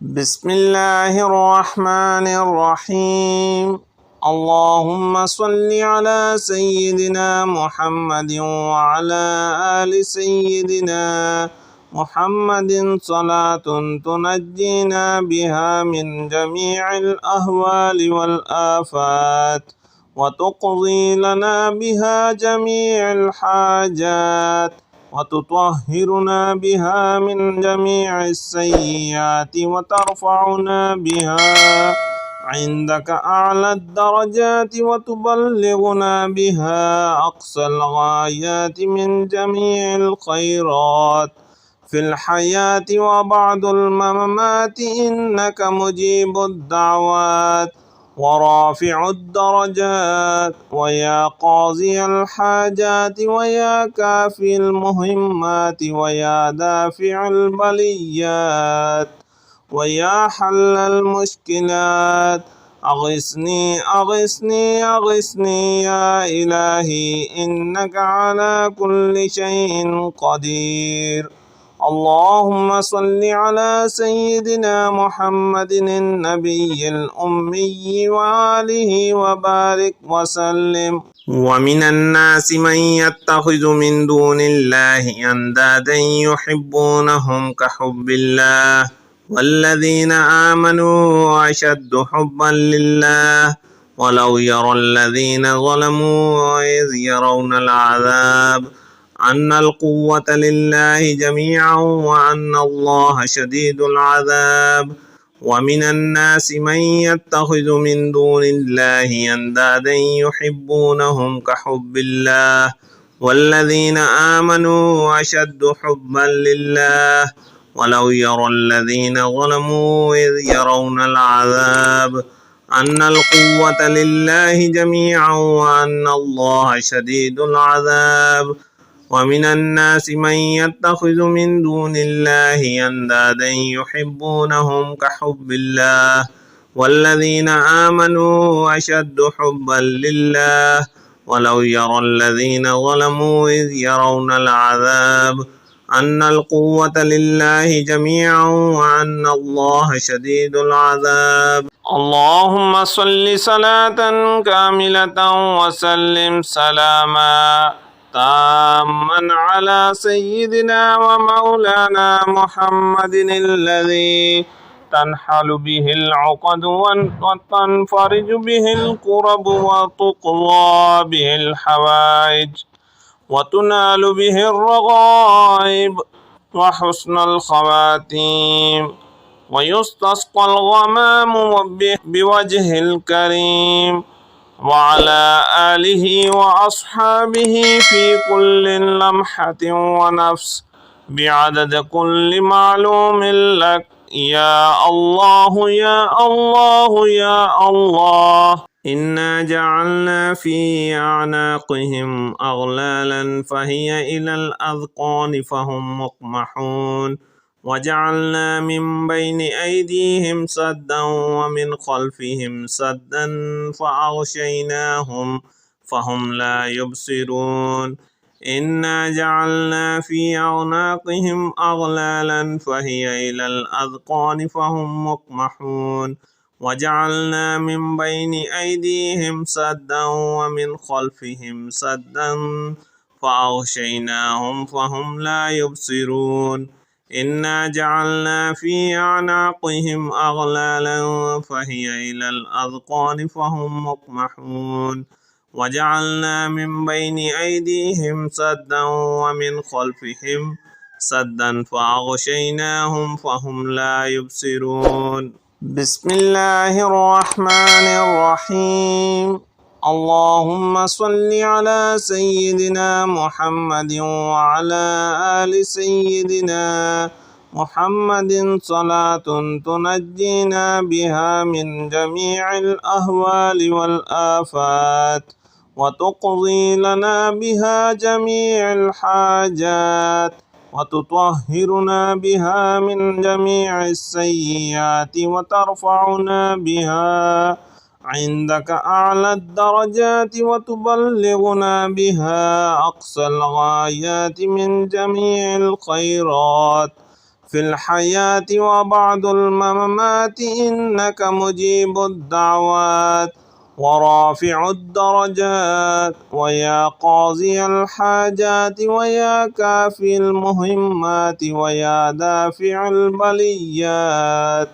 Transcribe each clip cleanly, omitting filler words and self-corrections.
بسم الله الرحمن الرحيم. اللهم صل على سيدنا محمد وعلى آل سيدنا محمد صلاة تنجينا بها من جميع الأهوال والآفات وتقضي لنا بها جميع الحاجات وتطهرنا بها من جميع السيئات وترفعنا بها عندك أعلى الدرجات وتبلغنا بها أقصى الغايات من جميع الخيرات في الحياة وبعد الممات إنك مجيب الدعوات ورافع الدرجات ويا قاضي الحاجات ويا كافي المهمات ويا دافع البليات ويا حل المشكلات أغثني أغثني أغثني يا إلهي إنك على كل شيء قدير. اللهم صل على سيدنا محمد النبي الأمي وآله وبارك وسلم. ومن الناس من يتخذ من دون الله أندادا يحبونهم كحب الله والذين آمنوا أشد حبا لله ولو يرى الذين ظلموا إذ يرون العذاب أن القوة لله جميعا وأن الله شديد العذاب. ومن الناس من يتخذ من دون الله أندادا يحبونهم كحب الله والذين آمنوا أشد حبا لله ولو يرى الذين ظلموا إذ يرون العذاب أن القوة لله جميعا وأن الله شديد العذاب. ومن الناس من يتخذ من دون الله أندادا يحبونهم كحب الله والذين آمنوا أشد حبا لله ولو يرى الذين ظلموا إذ يرون العذاب أن القوة لله جميعا وأن الله شديد العذاب. اللهم صل صلاة كاملة وسلم سلاما تاما على سيدنا ومولانا محمد الذي تنحل به العقد وتنفرج به الكرب وتقضى به الحوائج وتنال به الرغائب وحسن الخواتيم ويستسقى الغمام بوجه الكريم وعلى آله وأصحابه في كل لمحة ونفس بعدد كل معلوم لك يا الله يا الله يا الله. إنا جعلنا في أعناقهم أغلالا فهي إلى الأذقان فهم مقمحون وجعلنا من بين أيديهم سدا ومن خلفهم سدا فأغشيناهم فهم لا يبصرون. إنا جعلنا في أعناقهم أغلالا فهي إلى الأذقان فهم مقمحون وجعلنا من بين أيديهم سدا ومن خلفهم سدا فأغشيناهم فهم لا يبصرون. إنا جعلنا في أعناقهم أغلالا فهي إلى الأذقان فهم مقمحون وجعلنا من بين أيديهم سدا ومن خلفهم سدا فأغشيناهم فهم لا يبصرون. بسم الله الرحمن الرحيم. اللهم صل على سيدنا محمد وعلى آل سيدنا محمد صلاة تنجينا بها من جميع الأهوال والآفات وتقضي لنا بها جميع الحاجات وتطهرنا بها من جميع السيئات وترفعنا بها عندك أعلى الدرجات وتبلغنا بها أقصى الغايات من جميع الخيرات في الحياة وبعد الممات إنك مجيب الدعوات ورافع الدرجات ويا قاضي الحاجات ويا كافي المهمات ويا دافع البليات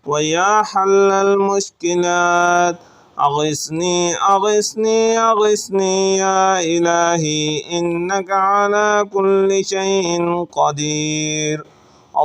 ويا حل المشكلات أغثني أغثني أغثني يا إلهي إنك على كل شيء قدير.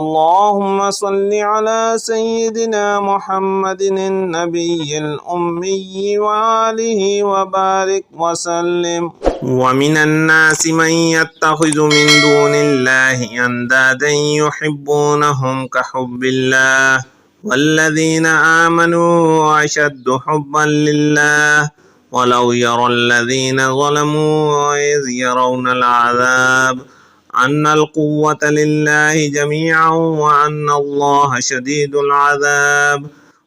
اللهم صل على سيدنا محمد النبي الأمي وآله وبارك وسلم. ومن الناس من يتخذ من دون الله أندادا يحبونهم كحب الله والذين آمنوا أشد حبا لله ولو يرى الذين ظلموا إذ يرون العذاب أن القوة لله جميعا وأن الله شديد العذاب.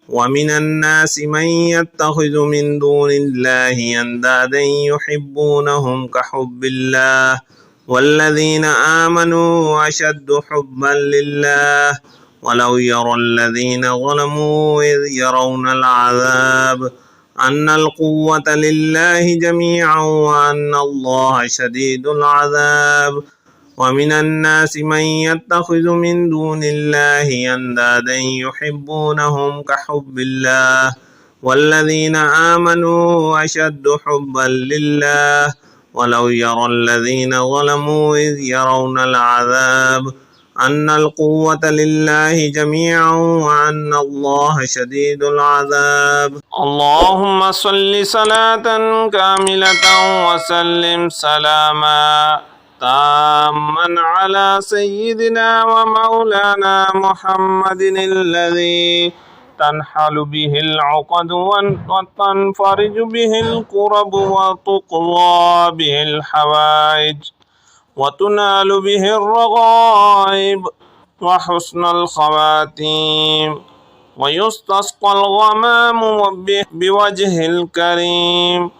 ومن الناس من يتخذ من دون الله أندادا يحبونهم كحب الله والذين آمنوا أشد حبا لله ولو يرى الذين ظلموا إذ يرون العذاب أن القوة لله جميعا وأن الله شديد العذاب. ومن الناس من يتخذ من دون الله أندادا يحبونهم كحب الله والذين آمنوا أشد حبا لله ولو يرى الذين ظلموا إذ يرون العذاب أن القوة لله جميعا وأن الله شديد العذاب. اللهم صل صلاة كاملة وسلم سلاما تاما على سيدنا ومولانا محمد الذي تنحل به العقد وتنفرج به الكرب وتقضى به الحوائج وتنال به الرغائب وحسن الخواتيم ويستسقى الغمام بوجه الكريم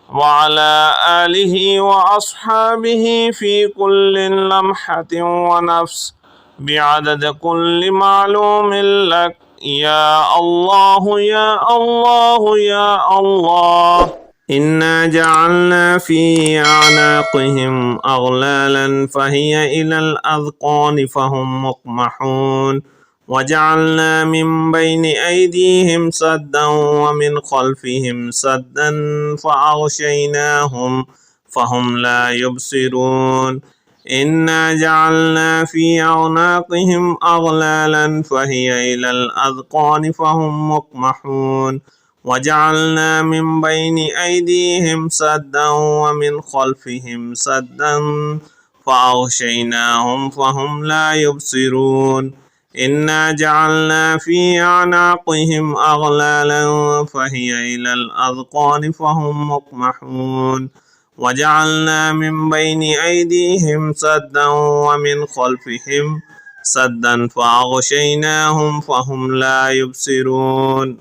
وعلى آله وأصحابه في كل لمحة ونفس بعدد كل معلوم لك يا الله يا الله يا الله. إنا جعلنا في أعناقهم أغلالا فهي إلى الأذقان فهم مقمحون وجعلنا من بين أيديهم سدا ومن خلفهم سدا فأغشيناهم فهم لا يبصرون. إنا جعلنا في أعناقهم أغلالا فهي إلى الأذقان فهم مقمحون وجعلنا من بين أيديهم سدا ومن خلفهم سدا فأغشيناهم فهم لا يبصرون. إنا جعلنا في أعناقهم أغلالا فهي إلى الأذقان فهم مقمحون وجعلنا من بين أيديهم سدا ومن خلفهم سدا فأغشيناهم فهم لا يبصرون.